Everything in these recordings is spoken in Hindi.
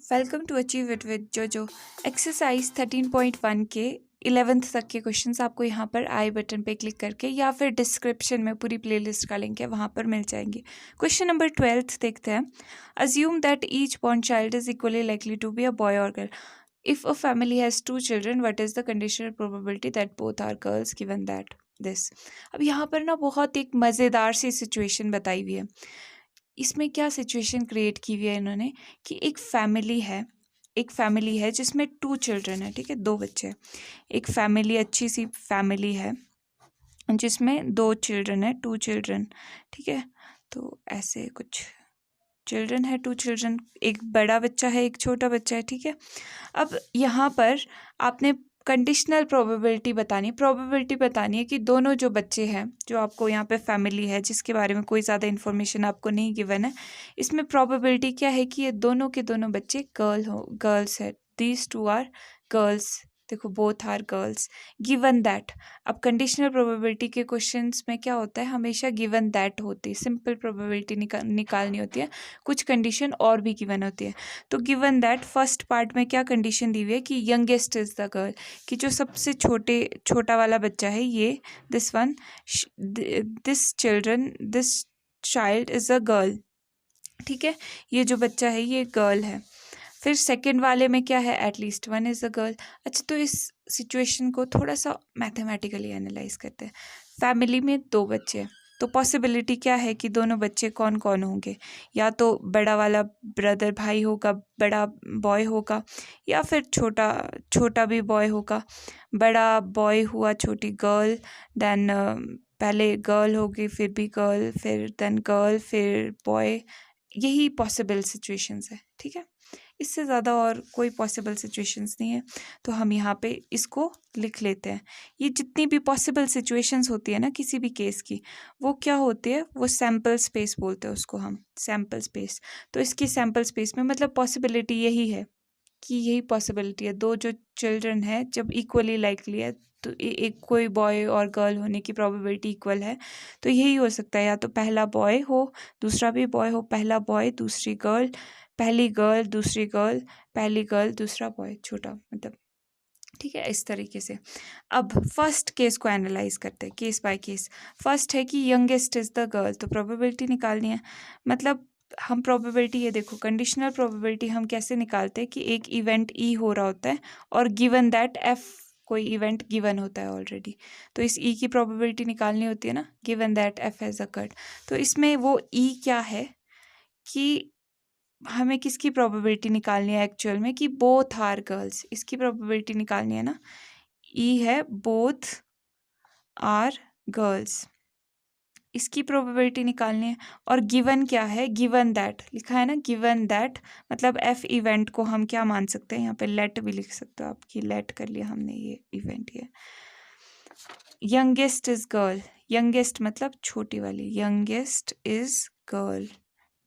Welcome to achieve it with Jojo. Exercise 13.1 के 11th तक के क्वेश्चंस आपको यहाँ पर आई बटन पे क्लिक करके या फिर डिस्क्रिप्शन में पूरी प्लेलिस्ट का लिंक है वहाँ पर मिल जाएंगे। क्वेश्चन नंबर 12 देखते हैं। Assume that each born child is equally likely to be a boy और girl. If a family has 2 children, what is the conditional probability that both are girls given that this. अब यहाँ पर ना बहुत एक मज़ेदार सी सिचुएशन बताई हुई है। इसमें क्या सिचुएशन क्रिएट की हुई है इन्होंने कि एक फैमिली है जिसमें 2 चिल्ड्रन है, ठीक है, 2 बच्चे हैं। एक फैमिली, अच्छी सी फैमिली है जिसमें 2 चिल्ड्रन है, 2 चिल्ड्रन, ठीक है। तो ऐसे कुछ चिल्ड्रन है, 2 चिल्ड्रन, एक बड़ा बच्चा है, एक छोटा बच्चा है, ठीक है। अब यहाँ पर आपने कंडीशनल प्रोबेबिलिटी बतानी है कि दोनों जो बच्चे हैं, जो आपको यहाँ पे फैमिली है जिसके बारे में कोई ज़्यादा इन्फॉर्मेशन आपको नहीं गिवन है, इसमें प्रोबेबिलिटी क्या है कि ये दोनों के दोनों बच्चे गर्ल्स है। दीज 2 आर गर्ल्स, देखो both are girls. Given that, अब कंडीशनल प्रोबेबिलिटी के क्वेश्चंस में क्या होता है, हमेशा गिवन दैट होती है, सिंपल प्रोबेबिलिटी निकालनी होती है, कुछ कंडीशन और भी गिवन होती है। तो गिवन दैट फर्स्ट पार्ट में क्या कंडीशन दी हुई है कि यंगेस्ट इज द गर्ल, कि जो सबसे छोटा वाला बच्चा है ये, this child is a girl, ठीक है, ये जो बच्चा है ये गर्ल है। फिर सेकंड वाले में क्या है, एटलीस्ट 1 इज अ गर्ल। अच्छा, तो इस सिचुएशन को थोड़ा सा मैथमेटिकली एनालाइज करते हैं। फैमिली में 2 बच्चे हैं, तो पॉसिबिलिटी क्या है कि दोनों बच्चे कौन कौन होंगे, या तो बड़ा वाला ब्रदर भाई होगा, बड़ा बॉय होगा, या फिर छोटा भी बॉय होगा। बड़ा बॉय हुआ, छोटी गर्ल, देन पहले गर्ल होगी, फिर भी गर्ल, फिर देन गर्ल, फिर बॉय। यही पॉसिबल सिचुएशंस है, ठीक है। इससे ज़्यादा और कोई पॉसिबल सिचुएशंस नहीं है, तो हम यहाँ पे इसको लिख लेते हैं। ये जितनी भी पॉसिबल सिचुएशंस होती है ना किसी भी केस की, वो क्या होती है, वो सैम्पल स्पेस बोलते हैं उसको हम, सैम्पल स्पेस। तो इसकी सैम्पल स्पेस में मतलब पॉसिबिलिटी यही है कि यही पॉसिबिलिटी है, 2 जो चिल्ड्रन है जब इक्वली लाइकली है, तो एक कोई बॉय और गर्ल होने की प्रोबेबिलिटी इक्वल है, तो यही हो सकता है, या तो पहला बॉय हो, दूसरा भी बॉय हो, पहला बॉय दूसरी गर्ल, पहली गर्ल दूसरी गर्ल, पहली गर्ल दूसरा बॉय, छोटा मतलब, ठीक है, इस तरीके से। अब फर्स्ट केस को एनालाइज करते हैं, केस बाय केस। फर्स्ट है कि यंगेस्ट इज द गर्ल, तो प्रोबेबिलिटी निकालनी है। मतलब हम प्रोबेबिलिटी, ये देखो कंडीशनल प्रोबेबिलिटी हम कैसे निकालते हैं कि एक इवेंट ई हो रहा होता है और गिवन दैट एफ, कोई इवेंट गिवन होता है ऑलरेडी, तो इस ई की प्रोबेबिलिटी निकालनी होती है ना, given that F has occurred. तो इसमें वो ई क्या है कि हमें किसकी प्रोबेबिलिटी निकालनी है एक्चुअल में, कि बोथ आर गर्ल्स, इसकी प्रोबेबिलिटी निकालनी है ना। ई है बोथ आर गर्ल्स, इसकी प्रोबेबिलिटी निकालनी है। और गिवन क्या है, गिवन दैट लिखा है ना, गिवन दैट मतलब एफ इवेंट को हम क्या मान सकते हैं, यहाँ पे लेट भी लिख सकते हो आपकी, लेट कर लिया हमने, ये इवेंट ये। यंगेस्ट इज गर्ल, यंगेस्ट मतलब छोटी वाली, यंगेस्ट इज गर्ल,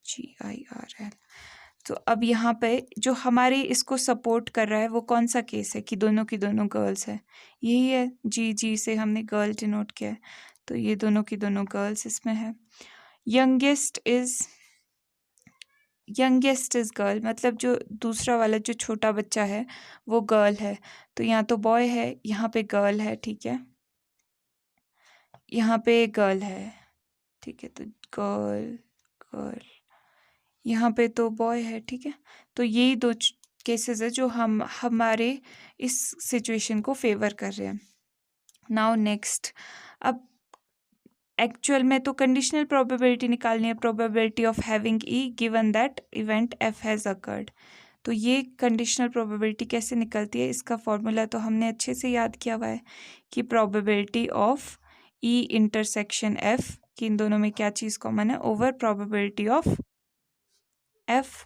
GIRL। तो अब यहाँ पे जो हमारे इसको सपोर्ट कर रहा है वो कौन सा केस है कि दोनों की दोनों गर्ल्स है, यही है, जी से हमने गर्ल डिनोट किया है, तो ये दोनों की दोनों गर्ल्स इसमें है। यंगेस्ट इज गर्ल मतलब जो दूसरा वाला जो छोटा बच्चा है वो गर्ल है, तो यहाँ तो बॉय है, यहाँ पे गर्ल है, ठीक है, यहाँ पे गर्ल है, ठीक है, तो गर्ल गर्ल, यहाँ पे तो बॉय है, ठीक है। तो यही 2 केसेस है जो हमारे इस सिचुएशन को फेवर कर रहे हैं। नाउ नेक्स्ट, अब एक्चुअल में तो कंडीशनल प्रोबेबिलिटी निकालनी है, probability of having E given that event F has occurred. तो ये कंडीशनल प्रोबेबिलिटी कैसे निकलती है, इसका फॉर्मूला तो हमने अच्छे से याद किया हुआ है कि probability of E intersection F, कि इन दोनों में क्या चीज़ कॉमन है, ओवर प्रोबेबिलिटी ऑफ एफ,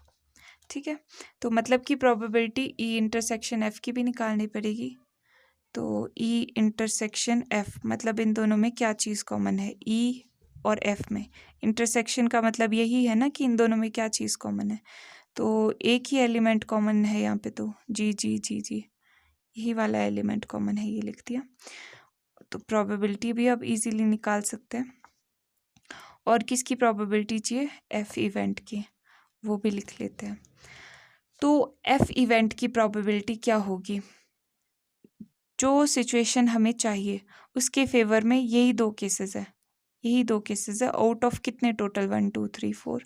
ठीक है। तो मतलब कि प्रोबेबिलिटी ई इंटरसेक्शन एफ की भी निकालनी पड़ेगी। तो ई इंटरसेक्शन एफ मतलब इन दोनों में क्या चीज़ कॉमन है, ई और एफ में। इंटरसेक्शन का मतलब यही है ना कि इन दोनों में क्या चीज़ कॉमन है, तो एक ही एलिमेंट कॉमन है यहाँ पे, तो जी यही वाला एलिमेंट कॉमन है, ये लिख दिया। तो प्रोबेबिलिटी भी अब इजीली निकाल सकते हैं। और किसकी प्रोबेबिलिटी चाहिए, एफ इवेंट की, वो भी लिख लेते हैं। तो एफ इवेंट की प्रोबेबिलिटी क्या होगी, जो सिचुएशन हमें चाहिए उसके फेवर में यही दो केसेस है, यही दो केसेस है आउट ऑफ कितने टोटल 1 2 3 4,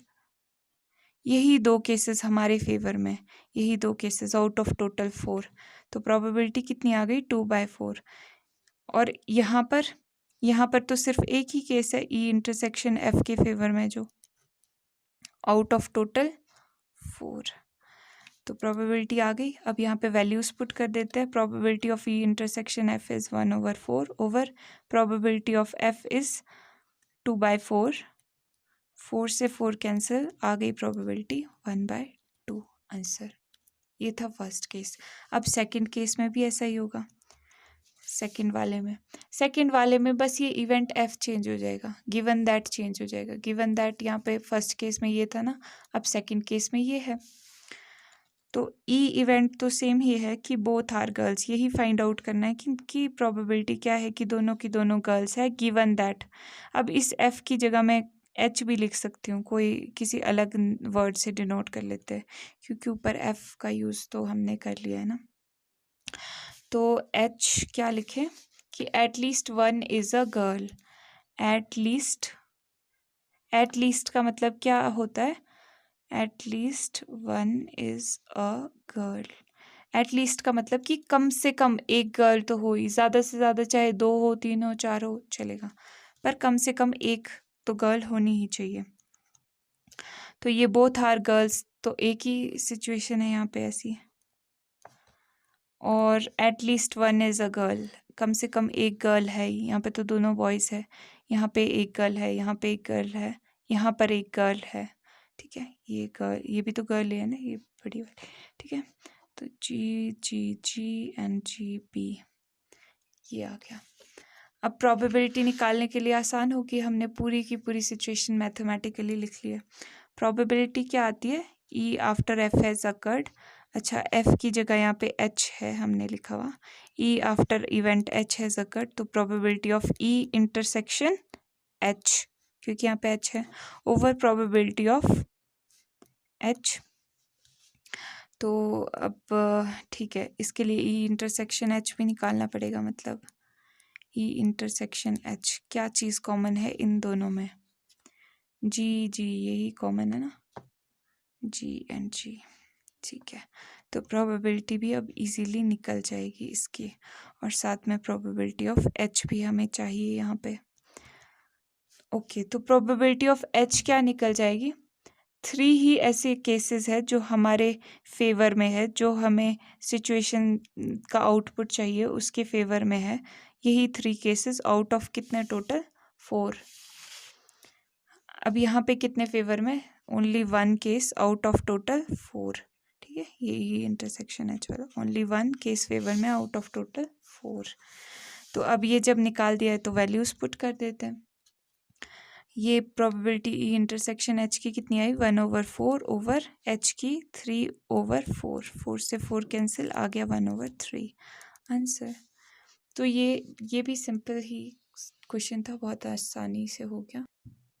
यही दो केसेस हमारे फेवर में, यही दो केसेस आउट ऑफ टोटल 4, तो प्रोबेबिलिटी कितनी आ गई 2/4। और यहाँ पर तो सिर्फ एक ही केस है ई इंटरसेक्शन एफ के फेवर में जो आउट ऑफ टोटल 4, तो प्रोबेबिलिटी आ गई। अब यहाँ पे वैल्यूज पुट कर देते हैं। Probability of E intersection F is 1/4 over probability of F is 2/4, 4 से 4 कैंसिल, आ गई प्रोबेबिलिटी 1/2 आंसर। ये था फर्स्ट केस। अब सेकंड केस में भी ऐसा ही होगा। सेकंड वाले में बस ये इवेंट एफ चेंज हो जाएगा, गिवन दैट चेंज हो जाएगा। गिवन दैट यहाँ पे फर्स्ट केस में ये था ना, अब सेकंड केस में ये है। तो ई इवेंट तो सेम ही है कि बोथ आर गर्ल्स, यही फाइंड आउट करना है कि प्रोबेबिलिटी क्या है कि दोनों की दोनों गर्ल्स है, गिवन दैट। अब इस एफ की जगह मैं एच भी लिख सकती हूँ, कोई किसी अलग वर्ड से डिनोट कर लेते हैं, क्योंकि ऊपर एफ का यूज़ तो हमने कर लिया है ना। तो एच क्या लिखे कि at least 1 is a girl. At least का मतलब क्या होता है, at least 1 is a girl. At least का मतलब कि कम से कम एक गर्ल तो हो ही, ज़्यादा से ज़्यादा चाहे 2 हो 3 हो 4 हो चलेगा, पर कम से कम एक तो गर्ल होनी ही चाहिए। तो ये बोथ आर गर्ल्स, तो एक ही सिचुएशन है यहाँ पे ऐसी। और एटलीस्ट 1 इज़ अ गर्ल, कम से कम एक गर्ल है ही। यहाँ पे तो दोनों बॉयज़ है, यहाँ पे एक गर्ल है, यहाँ पे एक गर्ल है, यहाँ पर एक गर्ल है, ठीक है। ये गर्ल, ये भी तो गर्ल है ना, ये बड़ी वाली, ठीक है। तो जी जी जी एंड जी बी ये आ गया। अब प्रोबेबिलिटी निकालने के लिए आसान होगी, हमने पूरी की पूरी सिचुएशन मैथमेटिकली लिख ली है। प्रोबेबिलिटी क्या आती है, E after F has occurred. अच्छा, एफ की जगह यहाँ पे एच है हमने लिखा हुआ, E after event H has occurred, तो probability of E intersection H, क्योंकि यहाँ पे एच है, ओवर प्रोबेबिलिटी ऑफ एच। तो अब ठीक है, इसके लिए ई इंटरसेक्शन एच भी निकालना पड़ेगा। मतलब ई इंटरसेक्शन एच, क्या चीज़ कॉमन है इन दोनों में, जी जी यही कॉमन है ना, जी एंड जी, ठीक है। तो प्रोबेबिलिटी भी अब इजीली निकल जाएगी इसकी, और साथ में प्रोबेबिलिटी ऑफ एच भी हमें चाहिए यहाँ पे। ओके, तो प्रोबेबिलिटी ऑफ एच क्या निकल जाएगी, 3 ही ऐसे केसेस है जो हमारे फेवर में है, जो हमें सिचुएशन का आउटपुट चाहिए उसके फेवर में है। यही 3 केसेस आउट ऑफ कितने टोटल 4। अब यहाँ पे कितने फेवर में, only 1 case out of total 4, ठीक है। ये इंटरसेक्शन है, चलो ओनली 1 केस फेवर में आउट ऑफ टोटल 4। तो अब ये जब निकाल दिया है तो वैल्यूज पुट कर देते हैं। ये प्रोबेबिलिटी ई इंटरसेक्शन एच की कितनी आई, 1/4 ओवर एच की 3/4, 4 से 4 कैंसिल, आ गया 1/3 आंसर। तो ये भी सिंपल ही क्वेश्चन था, बहुत आसानी से हो गया।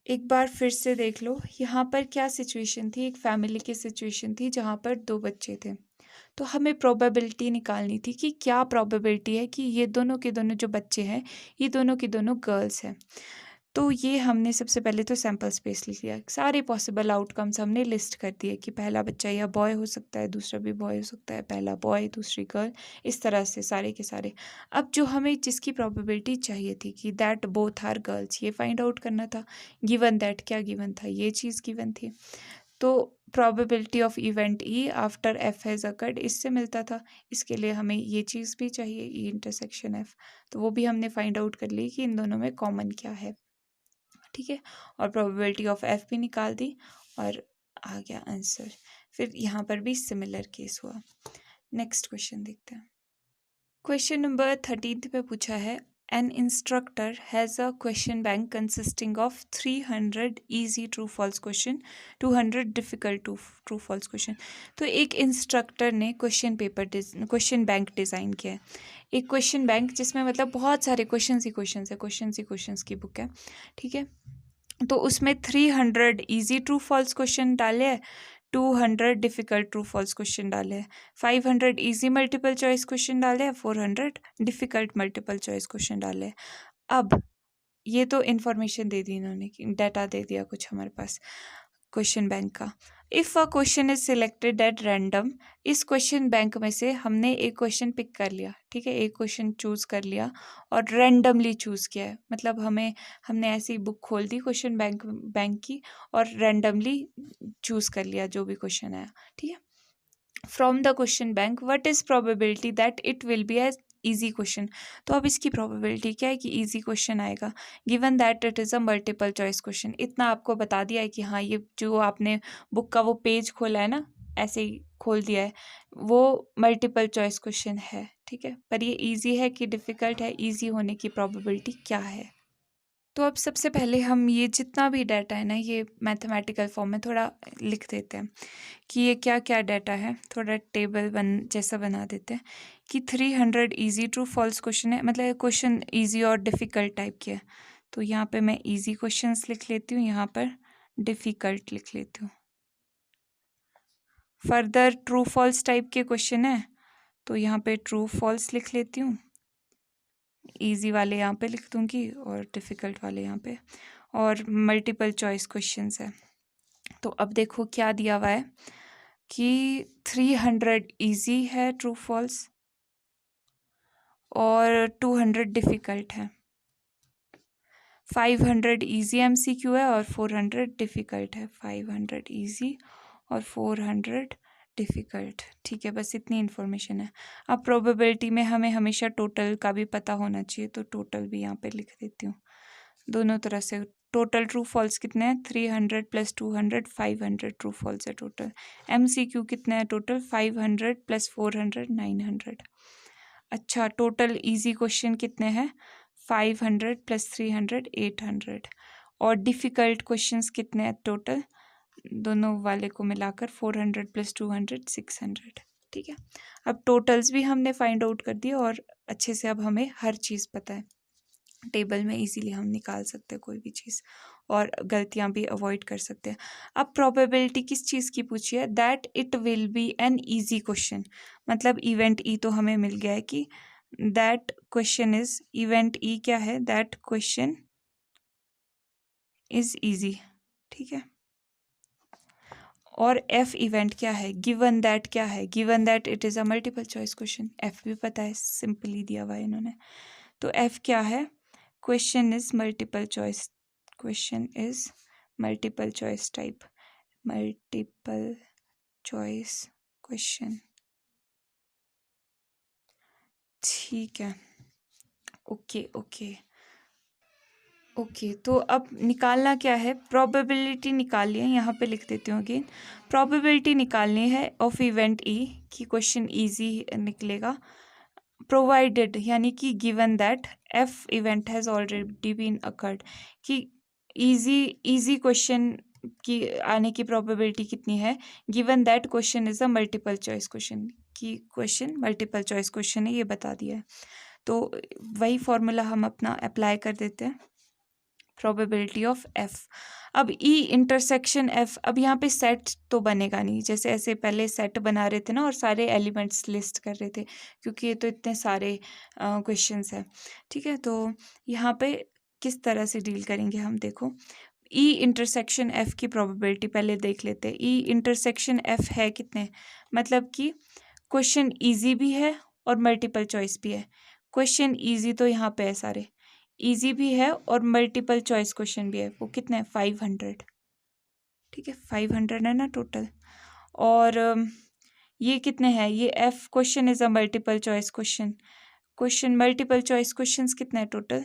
एक बार फिर से देख लो, यहाँ पर क्या सिचुएशन थी, एक फैमिली की सिचुएशन थी जहाँ पर 2 बच्चे थे। तो हमें प्रोबेबिलिटी निकालनी थी कि क्या प्रोबेबिलिटी है कि ये दोनों के दोनों जो बच्चे हैं ये दोनों की दोनों गर्ल्स हैं। तो ये हमने सबसे पहले तो सैम्पल स्पेस लिख लिया, सारे पॉसिबल आउटकम्स हमने लिस्ट कर दिए कि पहला बच्चा या बॉय हो सकता है, दूसरा भी बॉय हो सकता है, पहला बॉय दूसरी गर्ल, इस तरह से सारे के सारे। अब जो हमें जिसकी प्रोबेबिलिटी चाहिए थी कि दैट बोथ आर गर्ल्स, ये फाइंड आउट करना था। गिवन दैट क्या गिवन था, ये चीज़ गिवन थी। तो probability of event E after F has occurred इससे मिलता था, इसके लिए हमें ये चीज़ भी चाहिए ई इंटरसेक्शन एफ, तो वो भी हमने फाइंड आउट कर ली कि इन दोनों में कॉमन क्या है, ठीक है। और प्रोबेबिलिटी ऑफ एफ भी निकाल दी और आ गया आंसर। फिर यहाँ पर भी सिमिलर केस हुआ। नेक्स्ट क्वेश्चन देखते हैं। क्वेश्चन नंबर 13 पे पूछा है, an instructor has a question bank consisting of 300 easy true false question, 200 difficult true false question. तो एक इंस्ट्रक्टर ने क्वेश्चन बैंक डिज़ाइन किया है। एक क्वेश्चन बैंक जिसमें मतलब बहुत सारे क्वेश्चन ही क्वेश्चन की बुक है, ठीक है। तो उसमें 300 इजी ट्रू फॉल्स क्वेश्चन डाले हैं, 200 डिफ़िकल्ट ट्रू फॉल्स क्वेश्चन डाले हैं, 500 इजी मल्टीपल चॉइस क्वेश्चन डाले हैं, 400 डिफ़िकल्ट मल्टीपल चॉइस क्वेश्चन डाले हैं। अब ये तो इन्फॉर्मेशन दे दी इन्होंने, डाटा दे दिया कुछ हमारे पास क्वेश्चन बैंक का। If a question is selected at random, इस क्वेश्चन बैंक में से हमने एक क्वेश्चन पिक कर लिया, ठीक है, एक क्वेश्चन चूज़ कर लिया और रैंडमली चूज़ किया है, मतलब हमने ऐसी बुक खोल दी क्वेश्चन बैंक की और रैंडमली चूज़ कर लिया जो भी क्वेश्चन आया, ठीक है। From the question bank what is probability that it will be as easy question. तो अब इसकी प्रोबेबिलिटी क्या है कि इजी क्वेश्चन आएगा, given that it is a multiple choice question. इतना आपको बता दिया है कि हाँ, ये जो आपने बुक का वो पेज खोला है ना, ऐसे ही खोल दिया है, वो मल्टीपल चॉइस क्वेश्चन है, ठीक है। पर ये ईजी है कि डिफ़िकल्ट है, ईजी होने की प्रोबेबिलिटी क्या है। तो अब सबसे पहले हम ये जितना भी डाटा है ना, ये मैथमेटिकल फॉर्म में थोड़ा लिख देते हैं कि ये क्या क्या डाटा है, थोड़ा टेबल जैसा बना देते हैं कि 300 इजी ट्रू फॉल्स क्वेश्चन है, मतलब क्वेश्चन इजी और डिफ़िकल्ट टाइप के है। तो यहाँ पे मैं इजी क्वेश्चंस लिख लेती हूँ, यहाँ पर डिफ़िकल्ट लिख लेती हूँ। फर्दर ट्रू फॉल्स टाइप के क्वेश्चन है, तो यहाँ पे ट्रू फॉल्स लिख लेती हूँ, इजी वाले यहाँ पे लिख दूँगी और डिफ़िकल्ट वाले यहाँ पे, और मल्टीपल चॉइस क्वेश्चंस है। तो अब देखो क्या दिया हुआ है कि 300 इजी है ट्रू फॉल्स और 200 डिफ़िकल्ट है, 500 इजी एमसीक्यू है और 400 डिफ़िकल्ट है, 500 इजी और 400 डिफ़िकल्ट, ठीक है। बस इतनी इन्फॉर्मेशन है। अब प्रोबेबिलिटी में हमें हमेशा टोटल का भी पता होना चाहिए, तो टोटल भी यहाँ पे लिख देती हूँ दोनों तरह से। टोटल ट्रू फॉल्स कितने हैं, 300 + 200 500 ट्रू फॉल्स है टोटल। एमसीक्यू कितने हैं टोटल, 500 + 400 900। अच्छा, टोटल इजी क्वेश्चन कितने हैं, 500 + 300 800। और डिफ़िकल्ट क्वेश्चंस कितने हैं टोटल, दोनों वाले को मिलाकर 400 + 200 600, ठीक है। अब टोटल्स भी हमने फाइंड आउट कर दिए और अच्छे से अब हमें हर चीज़ पता है, टेबल में इजीली हम निकाल सकते हैं कोई भी चीज़ और गलतियां भी अवॉइड कर सकते हैं। अब प्रोबेबिलिटी किस चीज़ की पूछी है, that it will B an easy question, मतलब इवेंट ई तो हमें मिल गया है कि that question is, event E क्या है, दैट क्वेश्चन इज इजी, ठीक है। और एफ इवेंट क्या है, गिवन दैट क्या है, given that it is a multiple choice question, F भी पता है, सिंपली दिया हुआ है इन्होंने। तो एफ क्या है, question is multiple choice, question is multiple choice type, multiple choice question, ठीक है। ओके ओके ओके, तो अब निकालना क्या है, प्रोबेबिलिटी निकालनी है, यहाँ पे लिख देती हूँ अगेन। प्रोबेबिलिटी निकालनी है ऑफ इवेंट ई कि क्वेश्चन इजी निकलेगा, प्रोवाइडेड यानी कि given that F event has already been occurred, कि इजी क्वेश्चन की आने की प्रोबेबिलिटी कितनी है, given that question is a multiple choice question, कि क्वेश्चन मल्टीपल चॉइस क्वेश्चन है, ये बता दिया है। तो वही फॉर्मूला हम अपना अप्लाई कर देते हैं, प्रोबेबिलिटी ऑफ एफ। अब ई इंटरसेक्शन एफ, अब यहाँ पे सेट तो बनेगा नहीं, जैसे ऐसे पहले सेट बना रहे थे ना और सारे एलिमेंट्स लिस्ट कर रहे थे, क्योंकि ये तो इतने सारे क्वेश्चंस हैं, ठीक है। तो यहाँ पे किस तरह से डील करेंगे हम, देखो ई इंटरसेक्शन एफ की प्रोबेबिलिटी पहले देख लेते हैं। ई इंटरसेक्शन एफ है कितने, मतलब कि क्वेश्चन ईजी भी है और मल्टीपल चॉइस भी है। क्वेश्चन ईजी तो यहाँ पे है, सारे इजी भी है और मल्टीपल चॉइस क्वेश्चन भी है, वो कितने हैं 500, ठीक है, 500 है ना टोटल। और ये कितने हैं, ये F question is a multiple choice question, question multiple choice questions कितने हैं टोटल,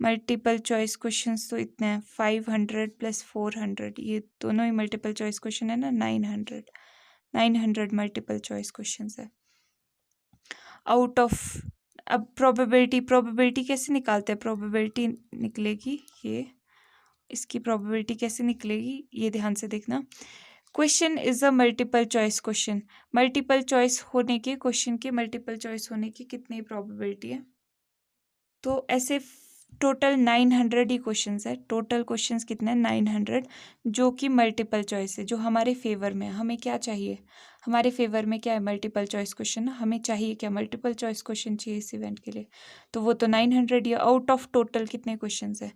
मल्टीपल चॉइस क्वेश्चंस तो इतने हैं 500 + 400, ये दोनों ही मल्टीपल चॉइस क्वेश्चन है ना, 900 मल्टीपल चॉइस क्वेश्चंस है आउट ऑफ। अब प्रोबेबिलिटी कैसे निकालते हैं, प्रोबेबिलिटी निकलेगी ये, इसकी प्रोबेबिलिटी कैसे निकलेगी ये ध्यान से देखना। Question is a multiple choice question, multiple choice होने के, क्वेश्चन के मल्टीपल चॉइस होने की कितनी प्रोबेबिलिटी है, तो ऐसे टोटल 900 ही क्वेश्चंस है। टोटल क्वेश्चंस कितने हैं? 900, जो कि मल्टीपल चॉइस है, जो हमारे फेवर में है। हमें क्या चाहिए? हमारे फेवर में क्या है? Multiple choice question. हमें चाहिए क्या? मल्टीपल चॉइस क्वेश्चन चाहिए इस इवेंट के लिए। तो वो तो 900 या आउट ऑफ टोटल कितने क्वेश्चंस है?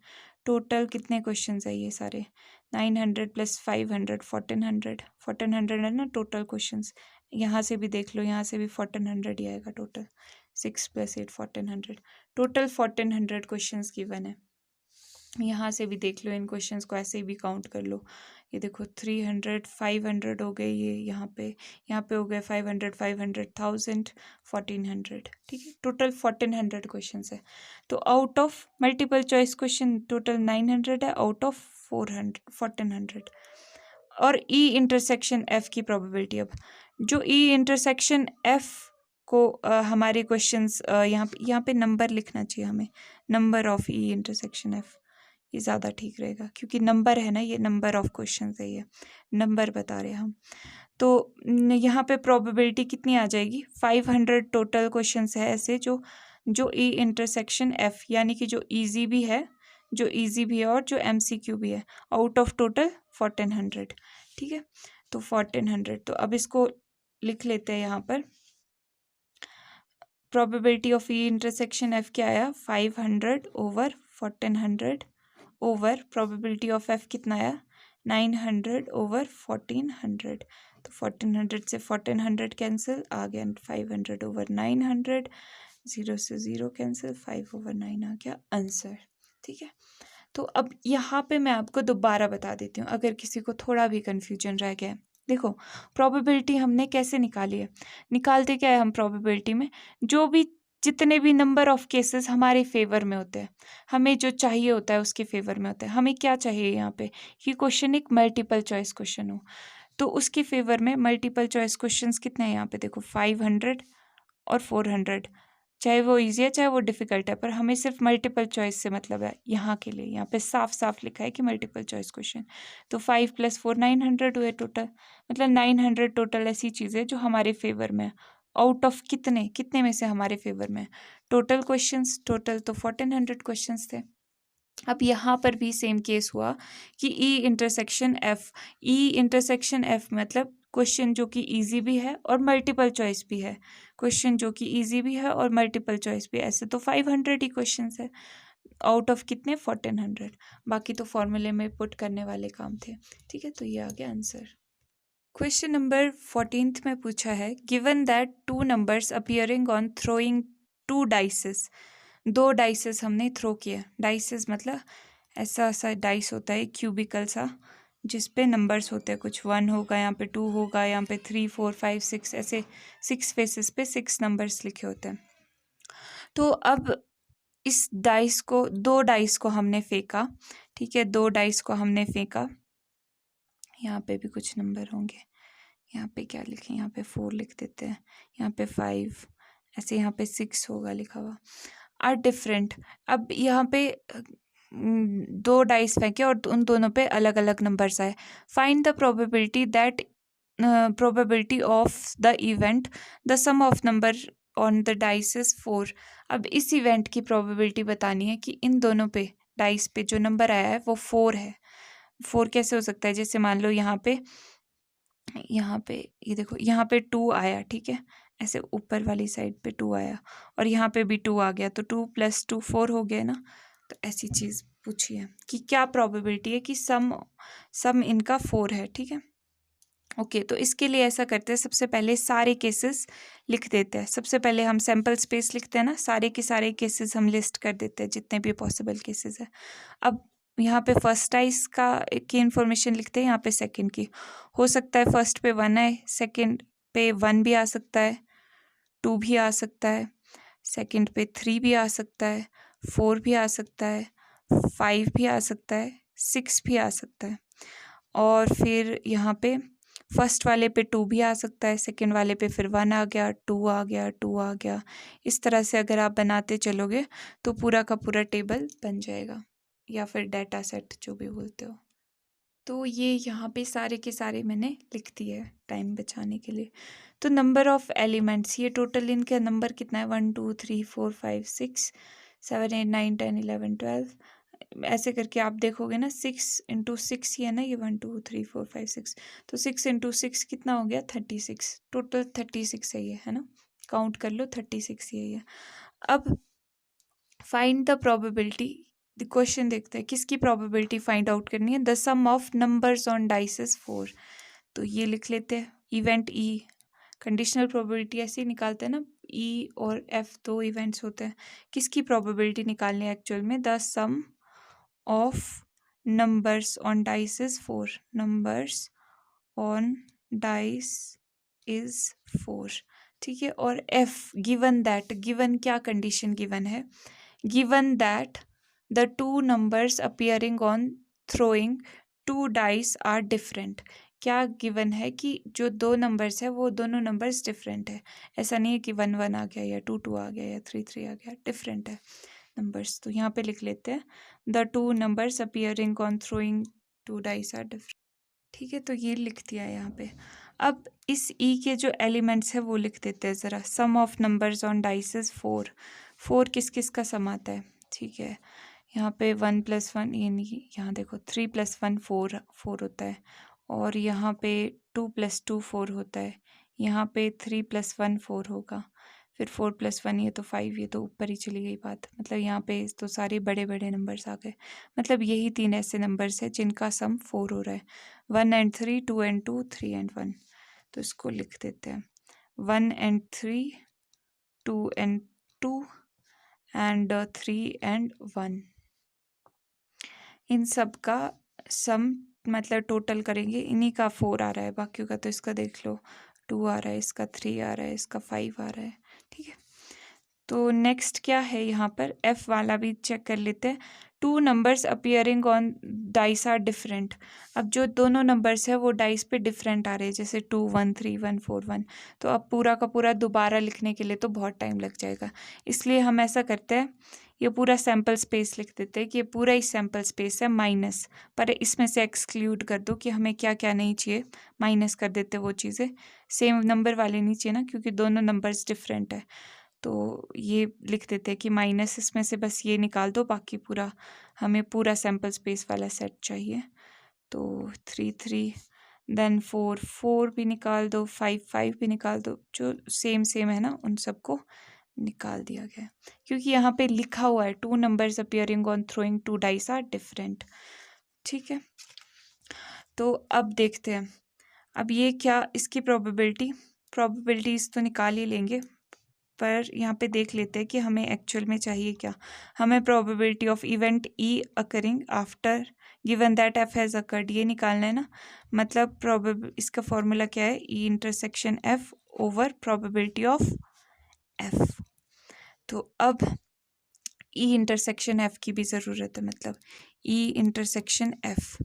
टोटल कितने क्वेश्चंस है ये सारे? 900 + 500 1400। 1400 है ना टोटल क्वेश्चंस। यहाँ से भी देख लो, यहाँ से भी 1400 ही आएगा टोटल। 6 + 8 1400। टोटल 1400 क्वेश्चंस गिवन है। यहाँ से भी देख लो, इन क्वेश्चंस को ऐसे ही भी काउंट कर लो। ये देखो 300 500 हो गए, ये यहाँ पे हो गए 500 500 1000 1400। ठीक है, टोटल 1400 क्वेश्चंस है। तो out of multiple choice question total 900 है, आउट ऑफ 1400। और ई इंटरसेक्शन एफ की प्रोबेबिलिटी, अब जो ई इंटरसेक्शन एफ को हमारे क्वेश्चंस यहाँ पे नंबर लिखना चाहिए हमें, number of E intersection F, ये ज़्यादा ठीक रहेगा क्योंकि नंबर है ना, ये नंबर ऑफ क्वेश्चंस है, ये नंबर बता रहे हैं हम। तो यहाँ पे प्रोबेबिलिटी कितनी आ जाएगी? 500 टोटल क्वेश्चंस है ऐसे जो ई इंटरसेक्शन एफ, यानी कि जो ईजी भी है, और जो एमसीक्यू भी है, आउट ऑफ टोटल 1400। ठीक है, तो 1400, तो अब इसको लिख लेते हैं यहाँ पर। Probability of E intersection F क्या आया? 500 over 1400 over probability of F कितना आया? 900 ओवर 1400। तो 1400 से 1400 कैंसिल, आ गया 500 ओवर 900, 0 से 0 कैंसिल, 5 ओवर 9 आ गया आंसर। ठीक है, तो अब यहाँ पे मैं आपको दोबारा बता देती हूँ अगर किसी को थोड़ा भी कन्फ्यूजन रह गया है। देखो, प्रोबेबिलिटी हमने कैसे निकाली है? निकालते क्या है हम प्रोबेबिलिटी में? जो भी जितने भी नंबर ऑफ केसेस हमारे फेवर में होते हैं, हमें जो चाहिए होता है उसके फेवर में होता है। हमें क्या चाहिए यहाँ पे? ये क्वेश्चन एक मल्टीपल चॉइस क्वेश्चन हो, तो उसके फेवर में मल्टीपल चॉइस क्वेश्चंस कितने हैं यहाँ पे? देखो 500 और 400, चाहे वो ईजी है चाहे वो डिफिकल्ट है, पर हमें सिर्फ मल्टीपल चॉइस से मतलब है यहाँ के लिए। यहाँ पे साफ साफ लिखा है कि मल्टीपल चॉइस क्वेश्चन। तो 5 + 4 900 हुए टोटल, मतलब 900 टोटल ऐसी चीज़ें जो हमारे फेवर में है। आउट ऑफ कितने में से हमारे फेवर में? टोटल क्वेश्चंस, टोटल तो 1400 क्वेश्चंस थे। अब यहाँ पर भी सेम केस हुआ कि ई इंटरसेक्शन एफ मतलब क्वेश्चन जो कि इजी भी है और मल्टीपल चॉइस भी है। क्वेश्चन जो कि इजी भी है और मल्टीपल चॉइस भी है। ऐसे तो 500 ही क्वेश्चंस है, आउट ऑफ कितने? 1400। बाकी तो फॉर्मूले में पुट करने वाले काम थे। ठीक है, तो ये आ गया आंसर। क्वेश्चन नंबर 14 में पूछा है, given that 2 numbers appearing on throwing 2 dices. 2 dices हमने थ्रो किया। डाइसेस मतलब ऐसा डाइस होता है क्यूबिकल सा, जिस पे नंबर्स होते हैं, कुछ 1 होगा, यहाँ पे 2 होगा, यहाँ पे 3 4 5 6, ऐसे 6 फेसेस पे 6 नंबर्स लिखे होते हैं। तो अब इस डाइस को, 2 डाइस को हमने फेंका। ठीक है, 2 डाइस को हमने फेंका। यहाँ पे भी कुछ नंबर होंगे, यहाँ पे क्या लिखें? यहाँ पे 4 लिख देते हैं, यहाँ पे 5, ऐसे यहाँ पे 6 होगा लिखा हुआ। Are different. अब यहाँ पे 2 डाइस फेंके और उन दोनों पे अलग अलग नंबर्स आए। Find the probability that probability of the event the sum of number on the dice is 4। अब इस इवेंट की प्रोबेबिलिटी बतानी है कि इन दोनों पे डाइस पे जो नंबर आया है वो 4 है। 4 कैसे हो सकता है? जैसे मान लो यहाँ पे ये देखो, यहाँ पे 2 आया। ठीक है, ऐसे ऊपर वाली साइड पे 2 आया और यहाँ पे भी 2 आ गया, तो 2 + 2 4 हो गया ना। तो ऐसी चीज़ पूछी है कि क्या प्रोबेबिलिटी है कि सम इनका 4 है। ठीक है, ओके, तो इसके लिए ऐसा करते हैं, सबसे पहले सारे केसेस लिख देते हैं। सबसे पहले हम सैम्पल स्पेस लिखते हैं ना, सारे के सारे केसेस हम लिस्ट कर देते हैं जितने भी पॉसिबल केसेस है। अब यहाँ पे फर्स्ट डाइस की इंफॉर्मेशन लिखते हैं, यहाँ पे सेकंड की। हो सकता है फर्स्ट पे 1 आए, सेकंड पे 1 भी आ सकता है, 2 भी आ सकता है, सेकंड पे 3 भी आ सकता है, 4 भी आ सकता है, 5 भी आ सकता है, 6 भी आ सकता है। और फिर यहाँ पे फर्स्ट वाले पे 2 भी आ सकता है, सेकंड वाले पे फिर 1 आ गया, 2 आ गया, 2 आ गया। इस तरह से अगर आप बनाते चलोगे तो पूरा का पूरा टेबल बन जाएगा, या फिर डाटा सेट जो भी बोलते हो। तो ये यहाँ पे सारे के सारे मैंने लिख दिए टाइम बचाने के लिए। तो नंबर ऑफ एलिमेंट्स, ये टोटल इनका नंबर कितना है? 1 2 3 4 5 6 7 8 9 10 11 12 ऐसे करके आप देखोगे ना, 6 इंटू 6 ही है ना ये, 1 2 3 4 5 6, तो 6 इंटू 6 कितना हो गया 36, टोटल 36 है ना, काउंट कर लो 36 यही है। अब find the probability, the question देखते हैं किसकी प्रोबेबिलिटी फाइंड आउट करनी है। The sum of numbers on dice is 4, तो ये लिख लेते हैं इवेंट ई, कंडीशनल प्रोबेबिलिटी ऐसे ही निकालते हैं ना, ई और एफ दो इवेंट्स होते हैं। किसकी प्रोबेबिलिटी निकालनी है एक्चुअल में, the sum of numbers on dice is 4, numbers on dice is 4, ठीक है। और एफ गिवन दैट, गिवन क्या कंडीशन गिवन है, given that the two numbers appearing on throwing two dice are different, क्या गिवन है कि जो दो नंबर्स है वो दोनों नंबर्स डिफरेंट है, ऐसा नहीं है कि 1 1 आ गया या 2 2 आ गया या 3 3 आ गया, डिफरेंट है नंबर्स। तो यहाँ पे लिख लेते हैं the two numbers appearing on throwing two dice are different, ठीक है। तो ये लिख दिया है यहाँ पे। अब इस ई के जो एलिमेंट्स है वो लिख देते हैं ज़रा। Sum of numbers on dice is 4, 4 किस किस का सम आता है, ठीक है। यहाँ पे 1 + 1, ये नहीं, यहाँ देखो 3 + 1 4 4 होता है, और यहाँ पे 2 + 2 4 होता है, यहाँ पे 3 + 1 4 होगा, फिर 4 + 1 ये तो 5, ये तो ऊपर ही चली गई बात, मतलब यहाँ पे तो सारे बड़े बड़े नंबर्स आ गए। मतलब यही 3 ऐसे नंबर्स हैं जिनका सम 4 हो रहा है, 1 and 3, 2 and 2, 3 and 1। तो इसको लिख देते हैं 1 and 3, 2 and 2 and 3 and 1, इन सब का सम मतलब टोटल करेंगे, इन्हीं का 4 आ रहा है, बाकियों का तो इसका देख लो 2 आ रहा है, इसका 3 आ रहा है, इसका 5 आ रहा है, ठीक है। तो नेक्स्ट क्या है यहाँ पर, एफ वाला भी चेक कर लेते हैं। Two numbers appearing on dice are different, अब जो दोनों नंबर्स है वो डाइस पे डिफरेंट आ रहे हैं, जैसे 2 1 3 1 4 1, तो अब पूरा का पूरा दोबारा लिखने के लिए तो बहुत टाइम लग जाएगा, इसलिए हम ऐसा करते हैं, ये पूरा सैम्पल स्पेस लिख देते हैं कि ये पूरा ही सैम्पल स्पेस है माइनस, पर इसमें से एक्सक्लूड कर दो कि हमें क्या क्या नहीं चाहिए, माइनस कर देते वो चीज़ें, सेम नंबर वाले नहीं चाहिए ना, क्योंकि दोनों नंबर्स डिफरेंट है। तो ये लिख देते हैं कि माइनस इसमें से बस ये निकाल दो, बाकी पूरा हमें पूरा सैम्पल स्पेस वाला सेट चाहिए। तो 3 3 देन 4 4 भी निकाल दो, 5 5 भी निकाल दो, जो सेम सेम है ना उन सबको निकाल दिया गया है, क्योंकि यहाँ पे लिखा हुआ है two numbers appearing on throwing two dice are different, ठीक है। तो अब देखते हैं, अब ये क्या, इसकी प्रोबेबिलिटीज तो निकाल ही लेंगे, पर यहाँ पे देख लेते हैं कि हमें एक्चुअल में चाहिए क्या। हमें probability of event E occurring after given that F has occurred, ये निकालना है ना, मतलब इसका फॉर्मूला क्या है, ई intersection F over probability of F. तो अब ई इंटरसेक्शन एफ की भी ज़रूरत है, मतलब ई इंटरसेक्शन एफ,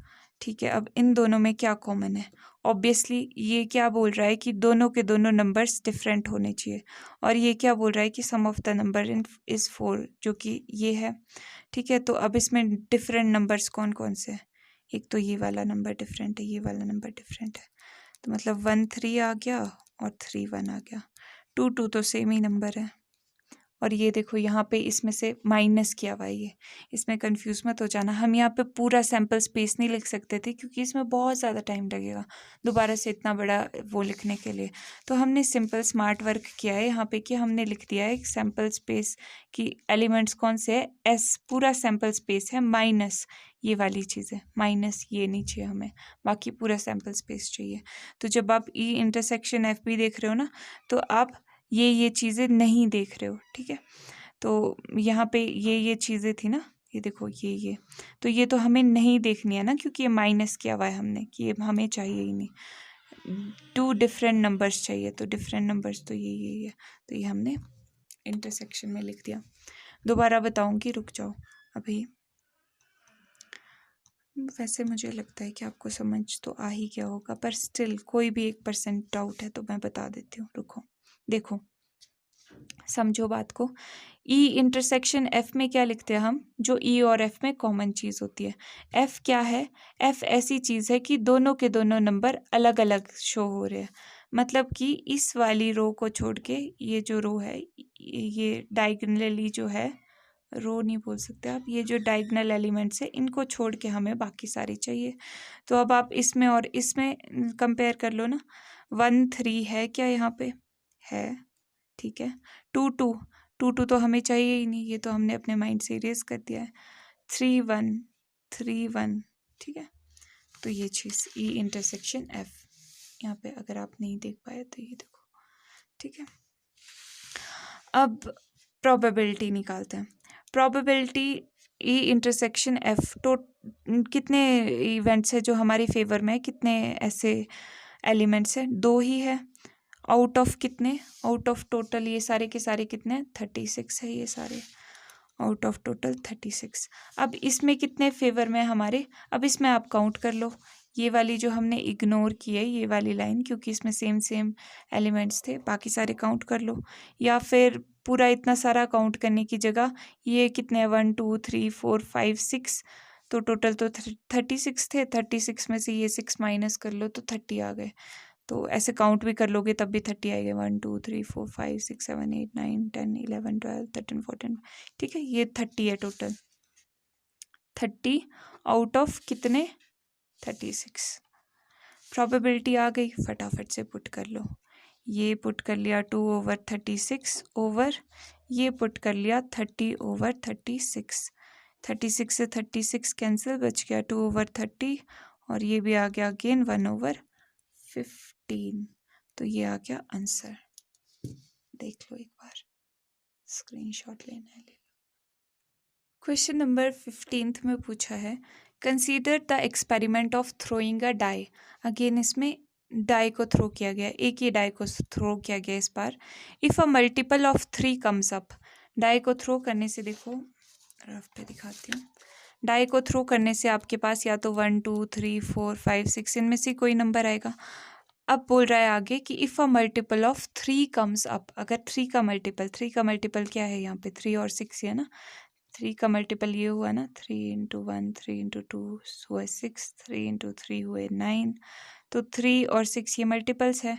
ठीक है। अब इन दोनों में क्या कॉमन है, ऑब्वियसली ये क्या बोल रहा है कि दोनों के दोनों नंबर्स डिफरेंट होने चाहिए, और ये क्या बोल रहा है कि सम ऑफ द नंबर इज़ 4, जो कि ये है, ठीक है। तो अब इसमें डिफरेंट नंबर्स कौन कौन से हैं, एक तो ये वाला नंबर डिफरेंट है, ये वाला नंबर डिफरेंट है, तो मतलब 1 3 आ गया और 3 1 आ गया, 2 2 तो सेम ही नंबर है, और ये देखो यहाँ पे इसमें से माइनस किया हुआ है, ये इसमें कंफ्यूज मत हो जाना, हम यहाँ पे पूरा सैम्पल स्पेस नहीं लिख सकते थे क्योंकि इसमें बहुत ज़्यादा टाइम लगेगा दोबारा से इतना बड़ा वो लिखने के लिए। तो हमने सिंपल स्मार्ट वर्क किया है यहाँ पे कि हमने लिख दिया है सैम्पल स्पेस की एलिमेंट्स कौन से है, एस पूरा सैम्पल स्पेस है माइनस ये वाली चीज़ें, माइनस ये नहीं चाहिए हमें, बाकी पूरा सैम्पल स्पेस चाहिए। तो जब आप ई इंटरसेक्शन एफ भी देख रहे हो ना, तो आप ये चीज़ें नहीं देख रहे हो, ठीक है। तो यहाँ पे ये चीज़ें थी ना, ये देखो ये, तो ये तो हमें नहीं देखनी है ना, क्योंकि ये माइनस किया हुआ है हमने कि ये हमें चाहिए ही नहीं, टू डिफरेंट नंबर्स चाहिए, तो डिफरेंट नंबर्स तो ये है, तो ये हमने इंटरसेक्शन में लिख दिया। दोबारा बताऊंगी, रुक जाओ अभी, वैसे मुझे लगता है कि आपको समझ तो आ ही गया होगा, पर स्टिल कोई भी 1% डाउट है तो मैं बता देती हूँ, रुको देखो समझो बात को। ई इंटरसेक्शन एफ में क्या लिखते हैं हम, जो ई और एफ में कॉमन चीज़ होती है। एफ क्या है, एफ ऐसी चीज़ है कि दोनों के दोनों नंबर अलग अलग शो हो रहे हैं, मतलब कि इस वाली रो को छोड़ के ये जो रो है, ये डायगोनली जो है रो नहीं बोल सकते आप, ये जो डायगोनल एलिमेंट्स है इनको छोड़ के हमें बाकी सारी चाहिए। तो अब आप इसमें और इसमें कंपेयर कर लो ना। 1 3 है क्या यहाँ पे? है, ठीक है। 2 2 2 2 तो हमें चाहिए ही नहीं, ये तो हमने अपने माइंड से इरेज कर दिया है। 3 1 3 1, ठीक है। तो ये चीज़ ई इंटरसेक्शन एफ, यहाँ पे अगर आप नहीं देख पाए तो ये देखो, ठीक है। अब प्रोबेबिलिटी निकालते हैं। प्रोबेबिलिटी ई इंटरसेक्शन एफ, तो कितने इवेंट्स है जो हमारी फेवर में है, कितने ऐसे एलिमेंट्स है? 2 ही है। आउट ऑफ कितने? आउट ऑफ टोटल ये सारे के सारे कितने? 36 है ये सारे, आउट ऑफ टोटल 36। अब इसमें कितने फेवर में हमारे? अब इसमें आप काउंट कर लो, ये वाली जो हमने इग्नोर की है ये वाली लाइन, क्योंकि इसमें सेम सेम एलिमेंट्स थे, बाकी सारे काउंट कर लो। या फिर पूरा इतना सारा काउंट करने की जगह ये कितने? 1 2 3 4 5 6, तो टोटल तो 36 थे। 36 में से ये 6 माइनस कर लो तो 30 आ गए। तो ऐसे काउंट भी कर लोगे तब भी 30 आएगा। 1 2 3 4 5 6 7 8 9 10 11 12 13 14, ठीक है। ये 30 है टोटल। 30 आउट ऑफ कितने? 36। प्रोबेबिलिटी आ गई, फटाफट से पुट कर लो। ये पुट कर लिया 2/36 ओवर, ये पुट कर लिया 30/36। 36 से 36 कैंसिल, बच गया 2/30, और ये भी आ गया अगेन 1/15। तो ये आ गया आंसर। देख लो एक बार, स्क्रीनशॉट लेना है ले लो। क्वेश्चन नंबर 15 में पूछा है, consider the experiment of throwing a die. Again इसमें डाई को थ्रो किया गया, एक ही डाई को थ्रो किया गया इस बार। If a multiple of 3 comes up, die को थ्रो करने से, देखो रफ पे दिखाती हूँ। डाई को थ्रो करने से आपके पास या तो 1 2 3 4 5 6 इनमें से कोई नंबर आएगा। अब बोल रहा है आगे कि if a multiple of 3 comes up, अगर 3 का मल्टीपल क्या है यहाँ पे? 3 और 6 है ना। 3 का मल्टीपल ये हुआ ना, 3 × 1 3 × 2 हुए 6, 3 × 3 हुए 9। तो 3 और 6 ये मल्टीपल्स है,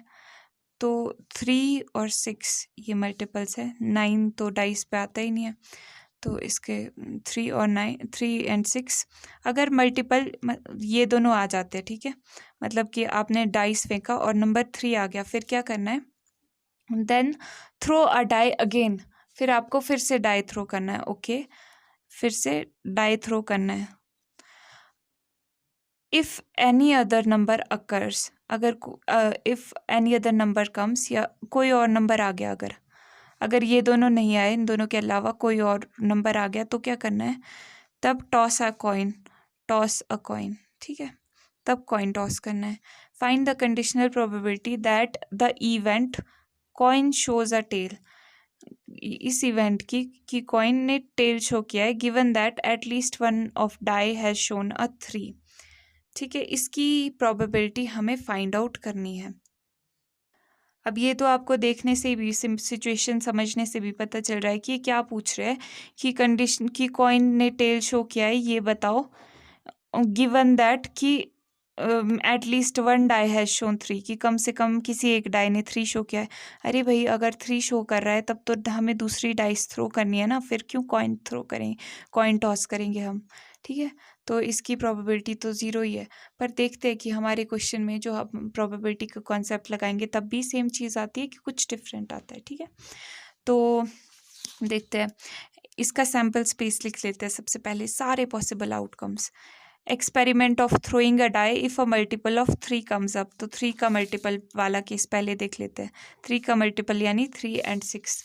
तो 3 और 6 ये मल्टीपल्स है। 9 तो डाइस पे आता ही नहीं है, तो इसके 3 और 9, 3 एंड 6 अगर मल्टीपल ये दोनों आ जाते हैं, ठीक है। मतलब कि आपने डाइस फेंका और नंबर 3 आ गया, फिर क्या करना है? देन थ्रो अ डाई अगेन, फिर आपको फिर से डाई थ्रो करना है। ओके, फिर से डाई थ्रो करना है। If any other number occurs, अगर if any other number comes, या कोई और नंबर आ गया, अगर ये दोनों नहीं आए, इन दोनों के अलावा कोई और नंबर आ गया, तो क्या करना है? तब टॉस अ कॉइन, ठीक है। तब कॉइन टॉस करना है। Find the conditional probability that the event coin shows a tail. इस इवेंट की कि कॉइन ने टेल शो किया है, given that at least one of die has shown a 3, ठीक है। इसकी प्रोबेबिलिटी हमें फाइंड आउट करनी है। अब ये तो आपको देखने से भी, सिचुएशन समझने से भी पता चल रहा है कि क्या पूछ रहे हैं कि कंडीशन की कॉइन ने टेल शो किया है, ये बताओ, गिवन दैट कि at least one die has shown 3, कि कम से कम किसी एक डाई ने 3 शो किया है। अरे भाई, अगर 3 शो कर रहा है तब तो हमें दूसरी डाइस थ्रो करनी है ना, फिर क्यों कॉइन थ्रो करें, कॉइन टॉस करेंगे हम, ठीक है। तो इसकी प्रोबेबिलिटी तो 0 ही है। पर देखते हैं कि हमारे क्वेश्चन में जो हम प्रोबेबिलिटी का कॉन्सेप्ट लगाएंगे तब भी सेम चीज़ आती है कि कुछ डिफरेंट आता है, ठीक है। तो देखते हैं, इसका सैम्पल स्पेस लिख लेते हैं सबसे पहले, सारे possible outcomes. Experiment of throwing a die if a multiple of 3 comes up, तो 3 का मल्टीपल वाला केस पहले देख लेते हैं। 3 का मल्टीपल यानी 3 एंड 6,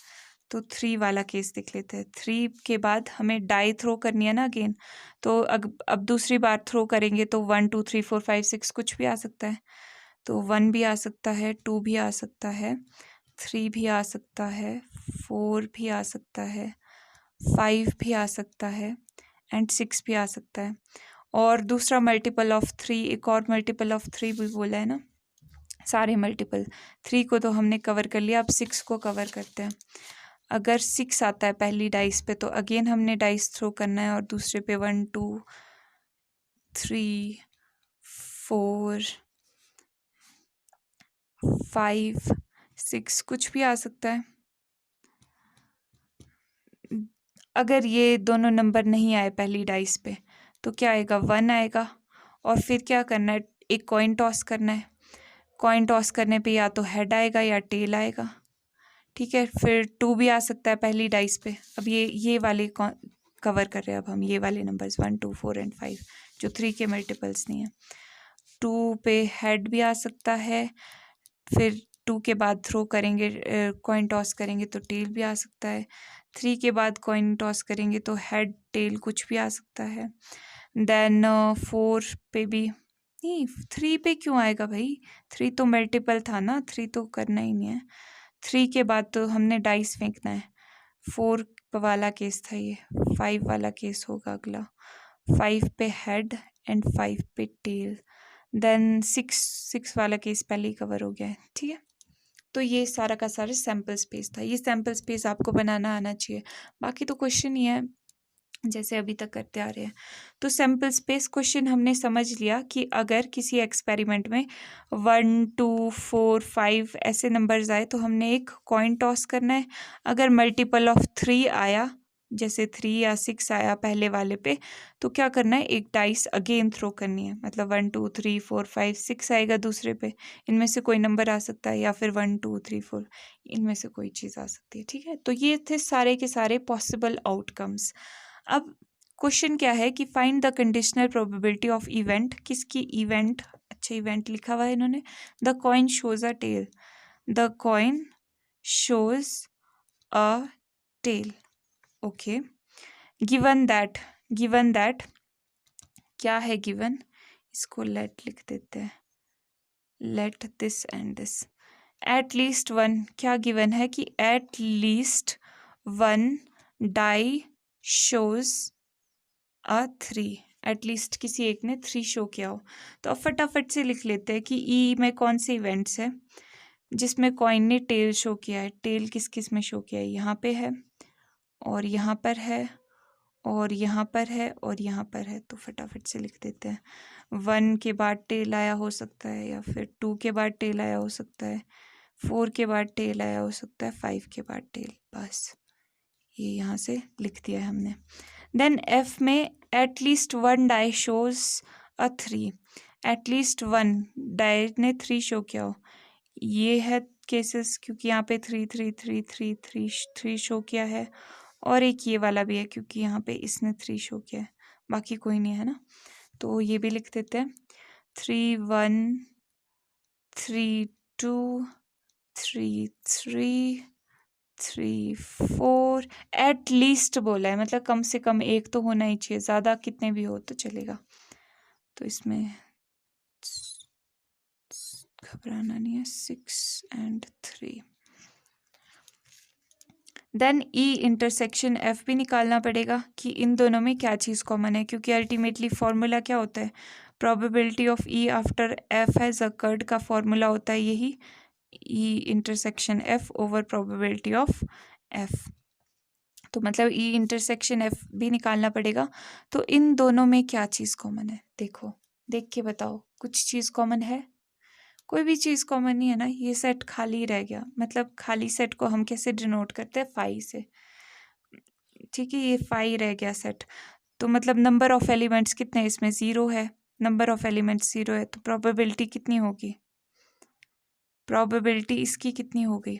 तो 3 वाला केस देख लेते हैं। 3 के बाद हमें डाई थ्रो करनी है ना अगेन, तो अब दूसरी बार थ्रो करेंगे तो 1 2 3 4 5 6 कुछ भी आ सकता है। तो 1 भी आ सकता है, 2 भी आ सकता है, 3 भी आ सकता है, 4 भी आ सकता है, 5 भी आ सकता है, एंड 6 भी आ सकता है। और दूसरा मल्टीपल ऑफ 3, एक और मल्टीपल ऑफ 3 भी बोला है ना। सारे मल्टीपल, 3 को तो हमने कवर कर लिया, अब 6 को कवर करते हैं। अगर 6 आता है पहली डाइस पे तो अगेन हमने डाइस थ्रो करना है, और दूसरे पे 1 2 3 4 5 6 कुछ भी आ सकता है। अगर ये दोनों नंबर नहीं आए पहली डाइस पे तो क्या आएगा, 1 आएगा। और फिर क्या करना है, एक कॉइन टॉस करना है। कॉइन टॉस करने पे या तो हेड आएगा या टेल आएगा, ठीक है। फिर 2 भी आ सकता है पहली डाइस पे। अब ये वाले कवर कर रहे हैं अब हम, ये वाले नंबर्स 1 2 4 एंड 5 जो 3 के मल्टीपल्स नहीं है। 2 पे हेड भी आ सकता है, फिर 2 के बाद थ्रो करेंगे, कॉइन टॉस करेंगे तो टेल भी आ सकता है। 3 के बाद कॉइन टॉस करेंगे तो हेड टेल कुछ भी आ सकता है। देन 4 पे भी नहीं, 3 पे क्यों आएगा भाई, 3 तो मल्टीपल था ना, 3 तो करना ही नहीं है। 3 के बाद तो हमने डाइस फेंकना है। 4 वाला केस था ये, 5 वाला केस होगा अगला। 5 पे हेड एंड 5 पे टेल। देन 6 वाला केस पहले ही कवर हो गया है, ठीक है। तो ये सारा का सारा सैम्पल स्पेस था। ये सैम्पल स्पेस आपको बनाना आना चाहिए, बाकी तो क्वेश्चन ही है जैसे अभी तक करते आ रहे हैं। तो सैम्पल स्पेस क्वेश्चन हमने समझ लिया कि अगर किसी एक्सपेरिमेंट में 1 2 4 5 ऐसे नंबर्स आए तो हमने एक कॉइन टॉस करना है। अगर मल्टीपल ऑफ 3 आया, जैसे 3 या 6 आया पहले वाले पे, तो क्या करना है, एक डाइस अगेन थ्रो करनी है। मतलब 1 2 3 4 5 6 आएगा दूसरे पे, इनमें से कोई नंबर आ सकता है, या फिर 1 2 3 4 इनमें से कोई चीज़ आ सकती है, ठीक है। तो ये थे सारे के सारे पॉसिबल आउटकम्स। अब क्वेश्चन क्या है कि find the conditional probability of event. किसकी इवेंट, अच्छा इवेंट लिखा हुआ है इन्होंने। The coin shows a tail, the coin shows a tail, okay. Given that क्या है गिवन, इसको लेट लिख देते हैं, लेट दिस एंड दिस। एट लीस्ट 1 क्या गिवन है कि एट लीस्ट 1 डाई शोज अ 3, एटलीस्ट किसी एक ने 3 शो किया हो। तो अब फटाफट से लिख लेते हैं कि ई में कौन से इवेंट्स है जिसमें कॉइन ने टेल शो किया है। टेल किस किस में शो किया है, यहाँ पे है और यहाँ पर है और यहाँ पर है और यहाँ पर है। तो फटाफट से लिख देते हैं। 1 के बाद टेल आया हो सकता है, या फिर 2 के बाद टेल आया हो सकता है, 4 के बाद टेल आया हो सकता है, 5 के बाद टेल। बस ये यहाँ से लिख दिया है हमने। देन एफ में at least 1 die shows a 3, at least 1 die ने 3 शो किया हो। ये है केसेस, क्योंकि यहाँ पे 3 3 3 3 3 3 शो किया है, और एक ये वाला भी है क्योंकि यहाँ पे इसने 3 शो किया है, बाकी कोई नहीं है ना। तो ये भी लिख देते हैं। 3 1 3 2 3 3 3 4 एट लीस्ट बोला है, मतलब कम से कम एक तो होना ही चाहिए, ज़्यादा कितने भी हो तो चलेगा। तो इसमें घबराना नहीं है। 6 and 3। Then E intersection F भी निकालना पड़ेगा कि इन दोनों में क्या चीज़ कॉमन है, क्योंकि अल्टीमेटली फॉर्मूला क्या होता है, probability of E after F has occurred का फॉर्मूला होता है यही, ई intersection F over probability of F. तो मतलब ई इंटरसेक्शन एफ भी निकालना पड़ेगा। तो इन दोनों में क्या चीज़ कॉमन है, देखो देख के बताओ, कुछ चीज़ कॉमन है? कोई भी चीज़ कॉमन नहीं है ना। ये सेट खाली रह गया, मतलब खाली सेट को हम कैसे डिनोट करते हैं, 5 से, ठीक है। ये 5 रह गया सेट, तो मतलब नंबर ऑफ एलिमेंट्स कितने हैं इसमें, 0 है। नंबर ऑफ एलिमेंट्स 0 है, तो प्रोबेबिलिटी कितनी होगी, प्रोबेबिलिटी इसकी कितनी हो गई,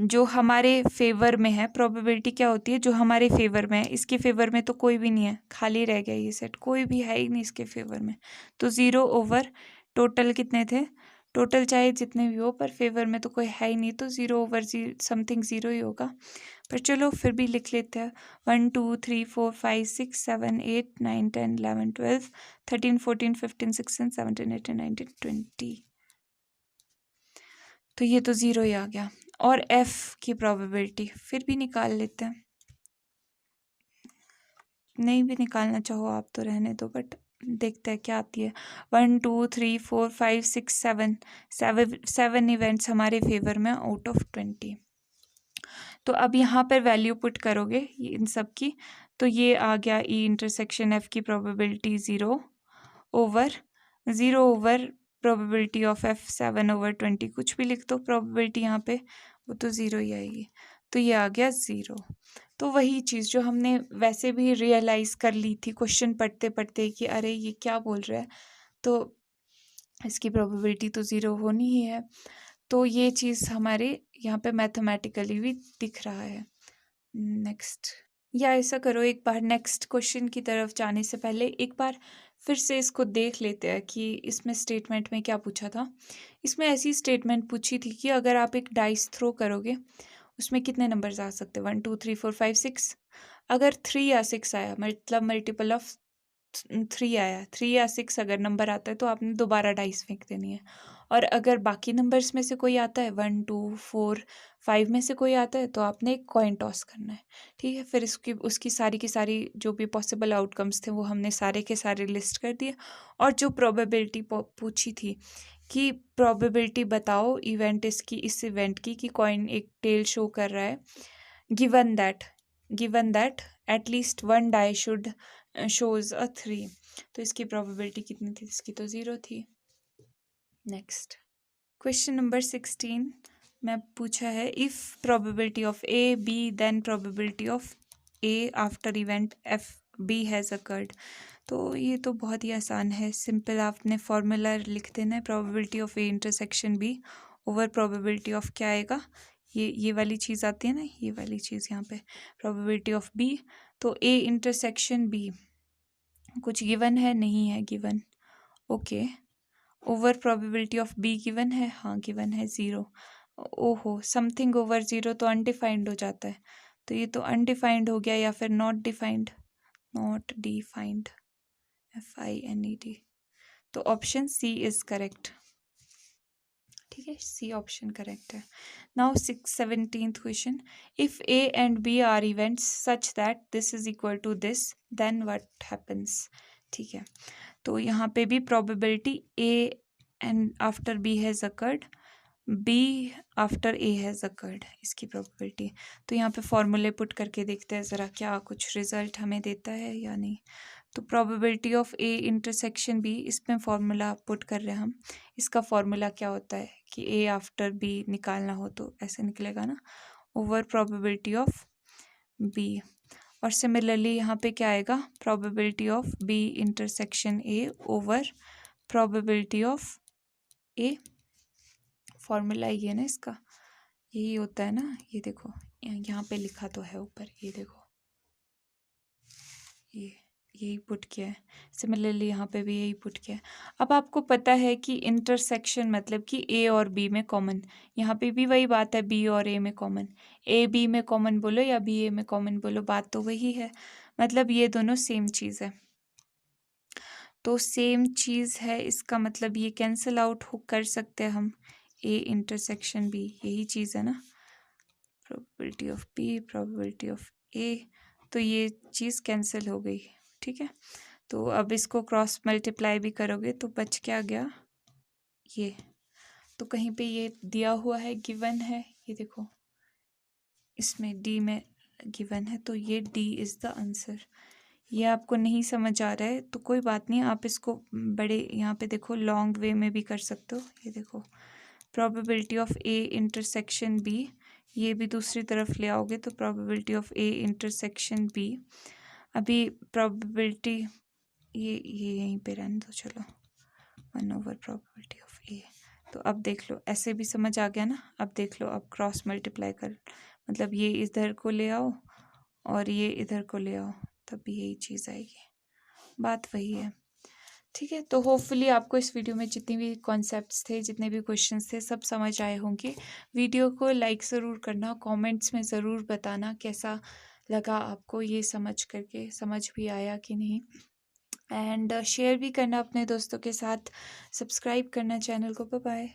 जो हमारे फेवर में है। प्रोबेबिलिटी क्या होती है, जो हमारे फेवर में है। इसके फेवर में तो कोई भी नहीं है, खाली रह गया ये सेट, कोई भी है ही नहीं इसके फेवर में। तो 0 ओवर टोटल कितने थे, टोटल चाहे जितने भी हो, पर फेवर में तो कोई है ही नहीं, तो 0 ओवर समथिंग 0 ही होगा। पर चलो फिर भी लिख लेते हैं। 1 2 3 4 5 6 7 8 9 10 11 12 13 14 15 16 17 18 19 20। तो ये तो 0 ही आ गया। और एफ की प्रोबेबिलिटी फिर भी निकाल लेते हैं, नहीं भी निकालना चाहो आप तो रहने दो, बट देखते हैं क्या आती है। 1 2 3 4 5 6 7 इवेंट्स हमारे फेवर में आउट ऑफ 20। तो अब यहाँ पर वैल्यू पुट करोगे इन सब की, तो ये आ गया ई इंटरसेक्शन एफ की probability 0 over probability of F 7 over 20, कुछ भी लिख दो प्रोबेबिलिटी यहाँ पे, वो तो 0 ही आएगी। तो ये आ गया 0। तो वही चीज़ जो हमने वैसे भी रियलाइज़ कर ली थी क्वेश्चन पढ़ते पढ़ते कि अरे ये क्या बोल रहा है, तो इसकी प्रोबेबिलिटी तो ज़ीरो होनी ही है। तो ये चीज़ हमारे यहाँ पे मैथमेटिकली भी दिख रहा है। नेक्स्ट, या ऐसा करो, एक बार नेक्स्ट क्वेश्चन की तरफ जाने से पहले एक बार फिर से इसको देख लेते हैं कि इसमें स्टेटमेंट में क्या पूछा था। इसमें ऐसी स्टेटमेंट पूछी थी कि अगर आप एक डाइस थ्रो करोगे उसमें कितने नंबर्स आ सकते हैं, 1 2 3 4 5 6। अगर 3 या 6 आया मतलब मल्टीपल ऑफ 3 आया, 3 या 6 अगर नंबर आता है तो आपने दोबारा डाइस फेंक देनी है। और अगर बाकी नंबर्स में से कोई आता है 1 2 4 5 में से कोई आता है तो आपने एक कॉइन टॉस करना है। ठीक है, फिर उसकी सारी की सारी जो भी पॉसिबल आउटकम्स थे वो हमने सारे के सारे लिस्ट कर दिए। और जो प्रोबेबिलिटी पूछी थी कि प्रोबेबिलिटी बताओ इवेंट इस इवेंट की कि कॉइन एक टेल शो कर रहा है, given that at least one die should shows a 3। तो इसकी प्रोबेबिलिटी कितनी थी, इसकी तो 0 थी। नेक्स्ट क्वेश्चन नंबर 16 में पूछा है if probability of A B then probability of A after event F B has occurred. तो ये तो बहुत ही आसान है, सिंपल आपने फॉर्मूला लिख देना है, probability of A intersection B over probability of क्या आएगा, ये वाली चीज़ आती है ना, ये वाली चीज़ यहाँ पे प्रोबेबिलिटी ऑफ बी। तो ए इंटरसेक्शन बी कुछ गिवन है, नहीं है given, okay. Over probability of B given है, हाँ गिवन है 0। ओहो, समथिंग ओवर 0 तो अनडिफाइंड हो जाता है, तो ये तो अनडिफाइंड हो गया या फिर नॉट डिफाइंड, FINED। तो ऑप्शन सी इज करेक्ट। ठीक है, सी ऑप्शन करेक्ट है। Now 17th question, if A and B are events such that this is equal to this then what happens. ठीक है, तो यहाँ पे भी probability A and after B has occurred, B after A has occurred, इसकी प्रोबेबिलिटी। तो यहाँ पे फॉर्मूले पुट करके देखते हैं ज़रा क्या कुछ रिजल्ट हमें देता है या नहीं। तो probability of A intersection B, इसमें फॉर्मूला पुट कर रहे हैं हम। इसका फॉर्मूला क्या होता है कि ए आफ्टर बी निकालना हो तो ऐसे निकलेगा ना, ओवर प्रोबेबिलिटी ऑफ बी। और सिमिलरली यहाँ पे क्या आएगा, probability of B intersection A over probability of A. Formula ये है ना इसका, यही होता है ना, ये देखो यहाँ पे लिखा तो है ऊपर, ये देखो ये यही पुट किया है। सिमिलरली यहाँ पे भी यही पुट किया है। अब आपको पता है कि इंटरसेक्शन मतलब कि ए और बी में कॉमन, यहाँ पे भी वही बात है, बी और ए में कॉमन, ए बी में कॉमन बोलो या बी ए में कॉमन बोलो, बात तो वही है, मतलब ये दोनों सेम चीज़ है। तो सेम चीज़ है, इसका मतलब ये कैंसिल आउट हो कर सकते हैं हम, ए इंटरसेक्शन बी, यही चीज़ है ना, probability of B probability of A, तो ये चीज़ कैंसिल हो गई। ठीक है, तो अब इसको क्रॉस मल्टीप्लाई भी करोगे तो बच क्या गया, ये तो कहीं पे ये दिया हुआ है, गिवन है, ये देखो इसमें डी में गिवन है, तो ये डी इज़ द आंसर। ये आपको नहीं समझ आ रहा है तो कोई बात नहीं, आप इसको बड़े यहाँ पे देखो लॉन्ग वे में भी कर सकते हो। ये देखो probability of A intersection B, ये भी दूसरी तरफ ले आओगे तो probability of A intersection B, अभी प्रोबेबिलिटी ये यहीं पे रहने दो, चलो 1 ओवर प्रोबेबिलिटी ऑफ ए। तो अब देख लो, ऐसे भी समझ आ गया ना। अब देख लो, अब क्रॉस मल्टीप्लाई कर, मतलब ये इधर को ले आओ और ये इधर को ले आओ, तब भी यही चीज़ आएगी, बात वही है। ठीक है, तो होपफुली आपको इस वीडियो में जितनी भी कॉन्सेप्ट्स थे, जितने भी क्वेश्चंस थे, सब समझ आए होंगे। वीडियो को लाइक ज़रूर करना, कमेंट्स में ज़रूर बताना कैसा लगा आपको, ये समझ करके समझ भी आया कि नहीं, एंड शेयर भी करना अपने दोस्तों के साथ, सब्सक्राइब करना चैनल को। Bye bye.